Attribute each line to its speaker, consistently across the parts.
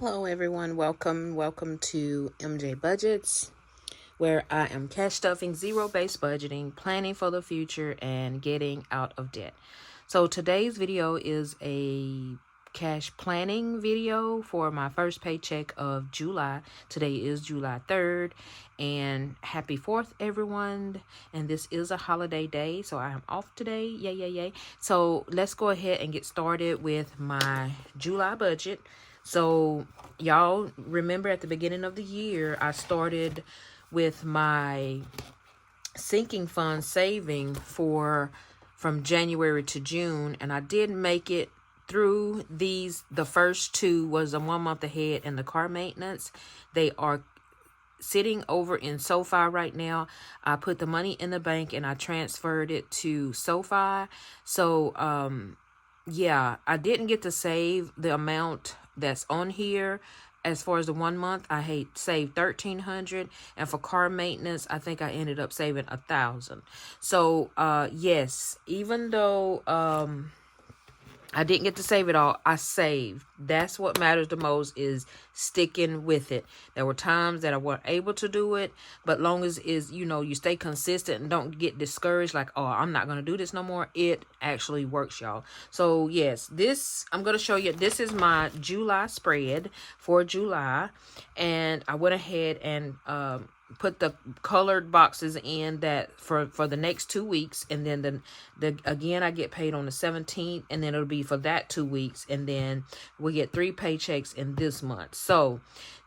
Speaker 1: Hello everyone, welcome to MJ Budgets, where I am cash stuffing, zero-based budgeting, planning for the future, and getting out of debt. So today's video is a cash planning video for my first paycheck of July. Today is July 3rd, and happy 4th everyone. And this is a holiday day, so I am off today. Yay, yay, yay. So let's go ahead and get started with my July budget. So y'all remember at the beginning of the year, I started with my sinking fund saving from January to June, and I did make it through these. The first two was a 1 month ahead and the car maintenance. They are sitting over in SoFi right now. I put the money in the bank and I transferred it to SoFi. So yeah, I didn't get to save the amount that's on here. As far as the 1 month, I saved $1,300, and for car maintenance, I think I ended up saving $1,000. So yes, even though I didn't get to save it all, I saved. That's what matters the most, is sticking with it. There were times that I wasn't able to do it, but long as you stay consistent and don't get discouraged, like, oh, I'm not going to do this no more. It actually works, y'all. So yes, I'm going to show you. This is my July spread for July, and I went ahead and put the colored boxes in that for the next 2 weeks, and then again I get paid on the 17th, and then it'll be for that 2 weeks, and then we get 3 paychecks in this month. So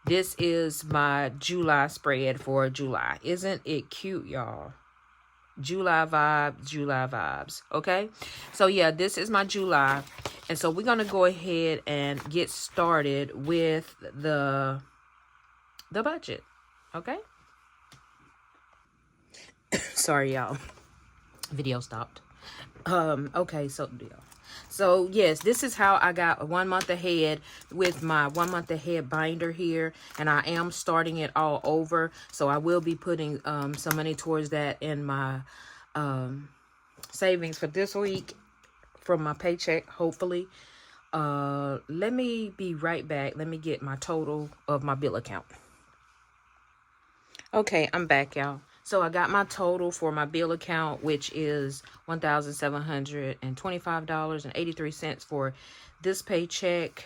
Speaker 1: this is my July spread for July. Isn't it cute, y'all? July vibes. Okay, so yeah, this is my July, and so we're gonna go ahead and get started with the budget. Okay. Sorry, y'all. Video stopped. Okay, so yes, this is how I got a 1 month ahead with my 1 month ahead binder here, and I am starting it all over. So I will be putting some money towards that in my savings for this week from my paycheck, hopefully. Let me be right back. Let me get my total of my bill account. Okay, I'm back, y'all. So I got my total for my bill account, which is $1,725.83 for this paycheck.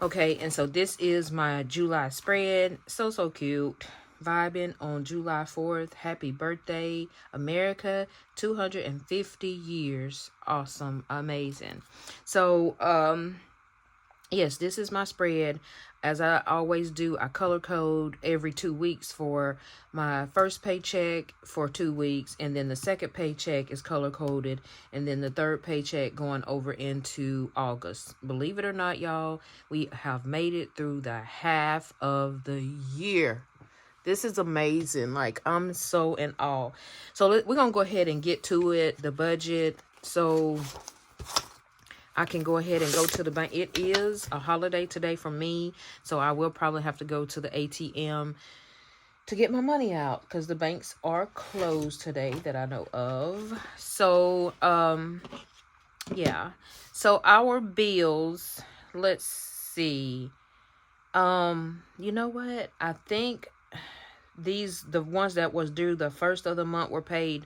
Speaker 1: Okay, and so this is my July spread. So cute. Vibing on July 4th. Happy birthday, America. 250 years. Awesome. Amazing. So, yes, this is my spread. As I always do, I color code every 2 weeks for my first paycheck for 2 weeks, and then the second paycheck is color coded, and then the third paycheck going over into August. Believe it or not, y'all, we have made it through the half of the year. This is amazing. Like, I'm so in awe. So we're going to go ahead and get to it, the budget. So I can go ahead and go to the bank. It is a holiday today for me, so I will probably have to go to the ATM to get my money out because the banks are closed today that I know of. So, yeah. So our bills, let's see. You know what? I think the ones that was due the first of the month were paid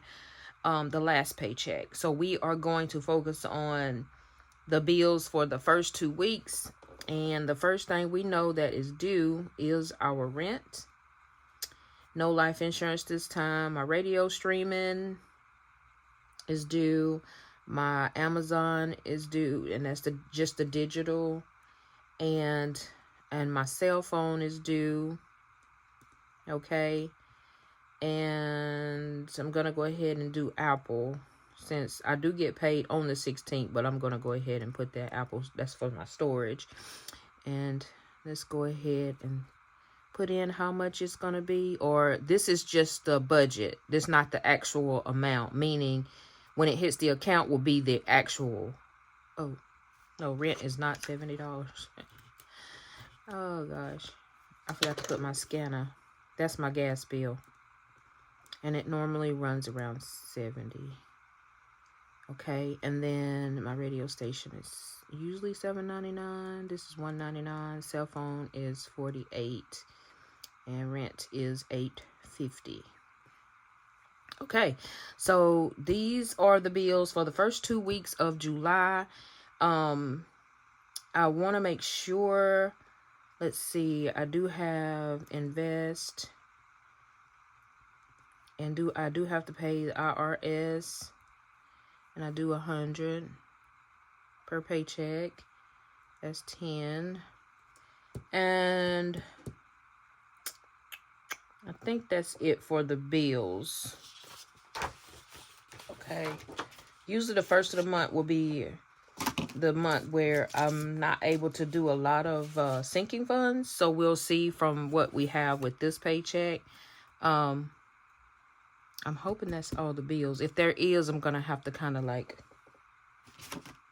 Speaker 1: the last paycheck. So we are going to focus on the bills for the first 2 weeks, and the first thing we know that is due is our rent. No life insurance this time. My radio streaming is due. My Amazon is due, and that's just the digital, and my cell phone is due. Okay, and I'm gonna go ahead and do Apple, since I do get paid on the 16th, but I'm going to go ahead and put that Apple, that's for my storage. And let's go ahead and put in how much it's going to be. Or this is just the budget. This is not the actual amount, meaning when it hits the account will be the actual. Oh, no, rent is not $70. Oh, gosh. I forgot to put my scanner. That's my gas bill. And it normally runs around 70. Okay, and then my radio station is usually $7.99. This is $1.99. Cell phone is $48, and rent is $8.50. Okay, so these are the bills for the first 2 weeks of July. I want to make sure. Let's see. I do have invest, and I do have to pay the IRS, and I do 100 per paycheck. That's 10, and I think that's it for the bills. Okay. Usually the first of the month will be the month where I'm not able to do a lot of sinking funds. So we'll see from what we have with this paycheck. I'm hoping that's all the bills. If there is, I'm going to have to kind of like,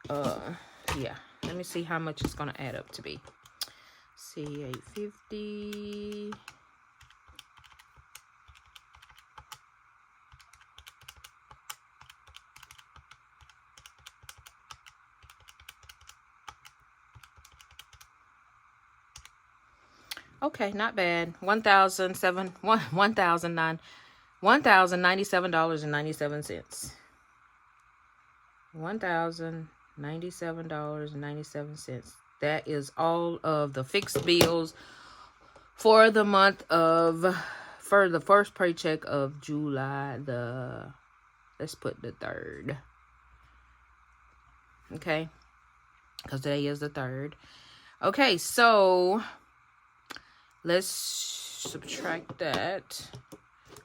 Speaker 1: yeah. Let me see how much it's going to add up to be. See, $8.50. Okay, not bad. $1,097.97. $1,097.97. That is all of the fixed bills for the for the first paycheck of July. Let's put the 3rd. Okay, because today is the 3rd. Okay, so let's subtract that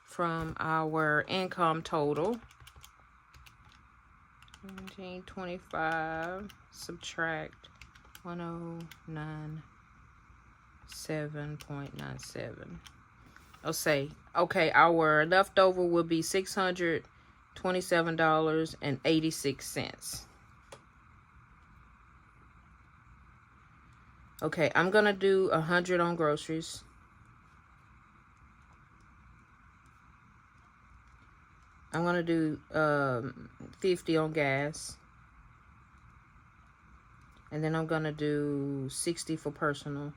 Speaker 1: from our income total. 1725 subtract 1097.97. I'll say, okay, our leftover will be $627.86. Okay, I'm gonna do 100 on groceries. I'm gonna do 50 on gas, and then I'm gonna do 60 for personal.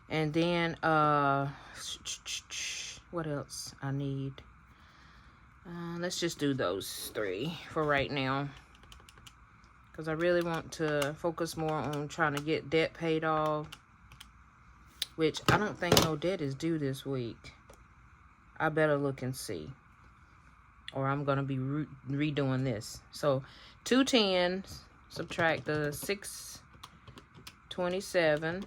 Speaker 1: And then what else I need? Let's just do those 3 for right now, because I really want to focus more on trying to get debt paid off, which I don't think no debt is due this week. I better look and see, or I'm going to be redoing this. So 210, subtract the 627.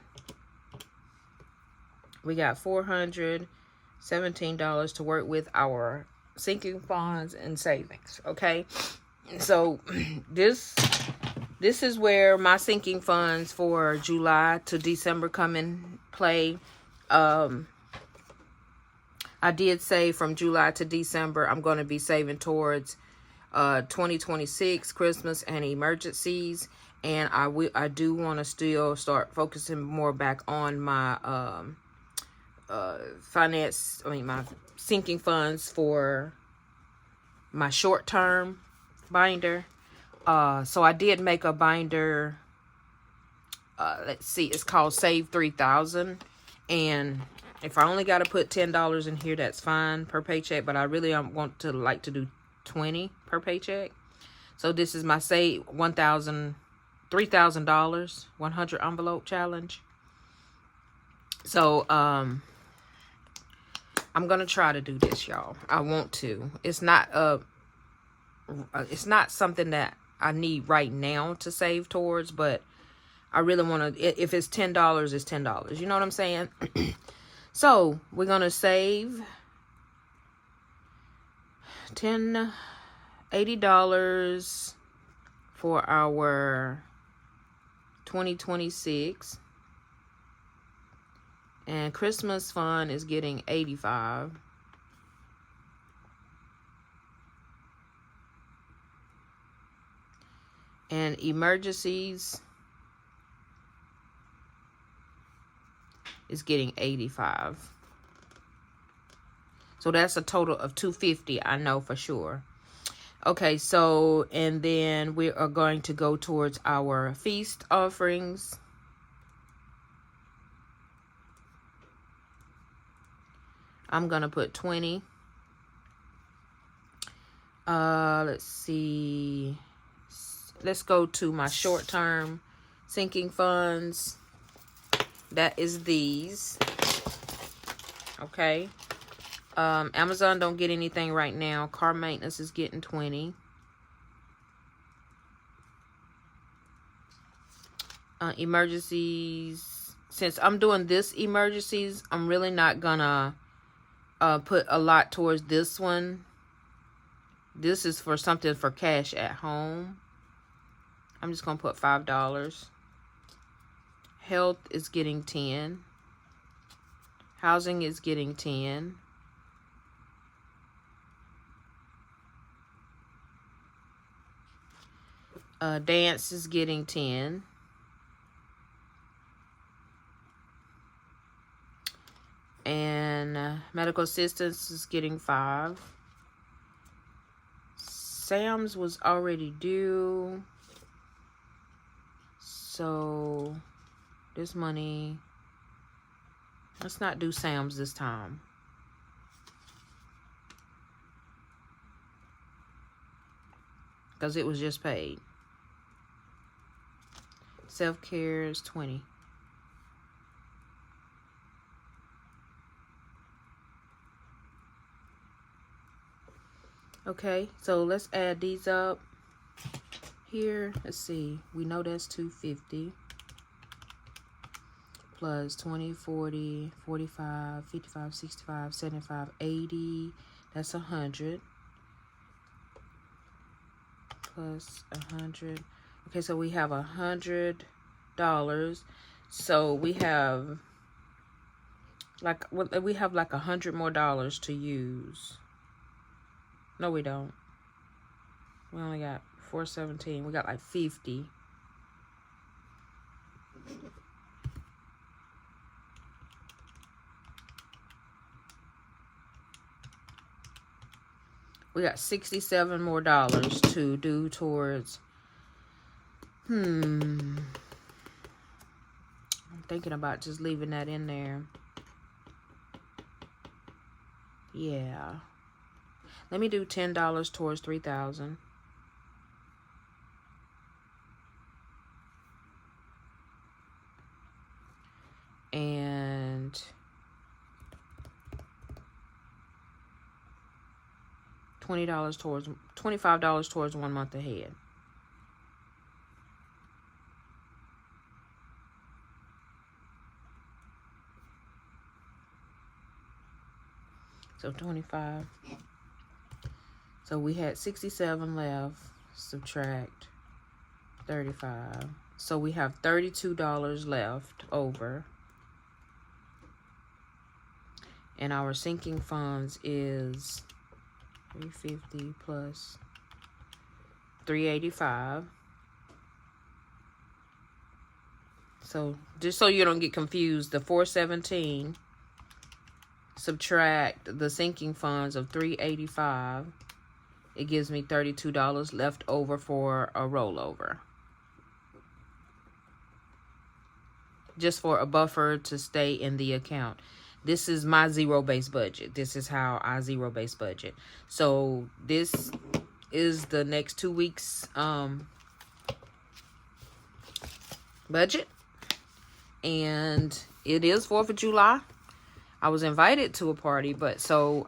Speaker 1: We got $417 to work with our sinking funds and savings. Okay, so this is where my sinking funds for July to December come in play. I did say from July to December I'm going to be saving towards 2026 Christmas and emergencies, and I do want to still start focusing more back on my my sinking funds for my short-term binder. So I did make a binder. Let's see, it's called Save 3000, and if I only got to put $10 in here, that's fine per paycheck, but I really want to like to do 20 per paycheck. So this is my Save $3,000 100 envelope challenge. So I'm gonna try to do this, y'all. I want to. It's not something that I need right now to save towards, but I really want to. If it's $10, it's $10. You know what I'm saying? So we're gonna save $80 for our 2026. And Christmas fund is getting $85. And emergencies is getting $85. So that's a total of $250, I know for sure. Okay, so, and then we are going to go towards our feast offerings. I'm going to put 20. Let's see. Let's go to my short-term sinking funds. That is these. Okay. Amazon don't get anything right now. Car maintenance is getting 20. Emergencies. Since I'm doing this emergencies, I'm really not gonna put a lot towards this one. This is for something for cash at home. I'm just gonna put $5. Health is getting 10. Housing is getting 10. Dance is getting 10. And medical assistance is getting 5. Sam's was already due. So this money, let's not do Sam's this time. Because it was just paid. Self-care is 20. Okay, so let's add these up here. Let's see. We know that's 250 plus 20, 40, 45, 55, 65, 75, 80. That's 100 plus 100. Okay, so we have $100. So we have like $100 more to use. No, we don't. We only got 417. We got like 50. We got $67 more to do towards. I'm thinking about just leaving that in there. Yeah. Let me do $10 towards 3,000. And $25 towards 1 month ahead. So 25. So we had 67 left. Subtract 35. So we have $32 left over. And our sinking funds is 350 plus 385. So just so you don't get confused, the 417 subtract the sinking funds of 385. It gives me $32 left over for a rollover. Just for a buffer to stay in the account. This is my zero-based budget. This is how I zero-based budget. So this is the next 2 weeks budget. And it is 4th of July. I was invited to a party, but so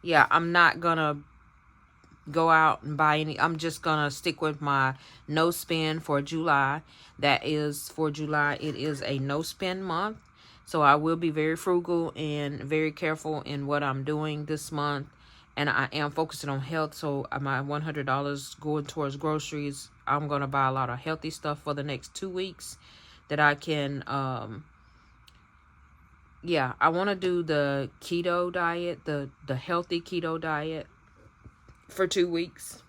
Speaker 1: yeah, I'm not gonna go out and buy any. I'm just gonna stick with my no spend for July. That is for July. It is a no spend month. So I will be very frugal and very careful in what I'm doing this month. And I am focusing on health. So my $100 going towards groceries. I'm going to buy a lot of healthy stuff for the next 2 weeks that I can, yeah, I want to do the keto diet, the healthy keto diet for 2 weeks.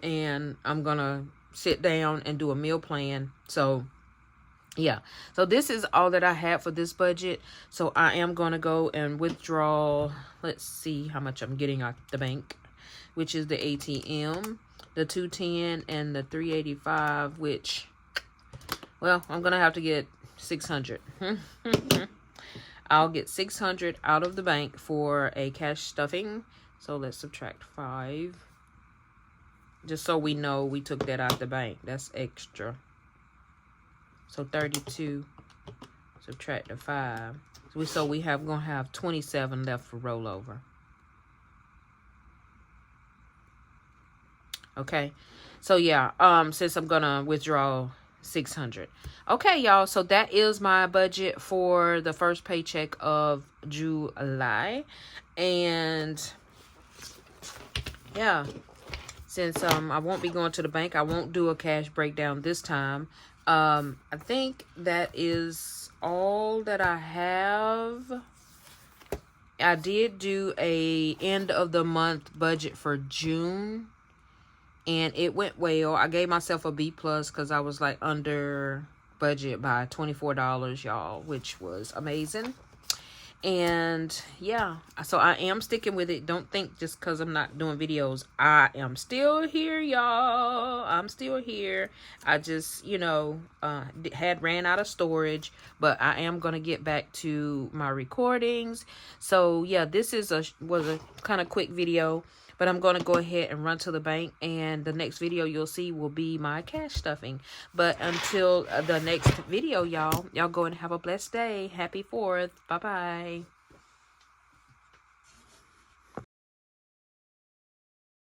Speaker 1: And I'm going to sit down and do a meal plan. So Yeah, so this is all that I have for this budget. So I am going to go and withdraw. Let's see how much I'm getting out the bank, which is the ATM, the 210 and the 385, which, well, I'm going to have to get 600. I'll get 600 out of the bank for a cash stuffing. So let's subtract 5. Just so we know we took that out the bank. That's extra. So 32, subtract the 5. So we have gonna have 27 left for rollover. Okay. So yeah, since I'm gonna withdraw 600. Okay, y'all. So that is my budget for the first paycheck of July. And yeah, since I won't be going to the bank, I won't do a cash breakdown this time. I think that is all that I have. I did do a end of the month budget for June, and it went well. I gave myself a B+ because I was like under budget by $24, y'all, which was amazing. And yeah, so I am sticking with it. Don't think just because I'm not doing videos, I am still here, y'all. I'm still here. I just, had ran out of storage, but I am gonna get back to my recordings. So yeah, this was a kind of quick video, but I'm going to go ahead and run to the bank, and the next video you'll see will be my cash stuffing. But until the next video, y'all go and have a blessed day. Happy 4th. Bye-bye.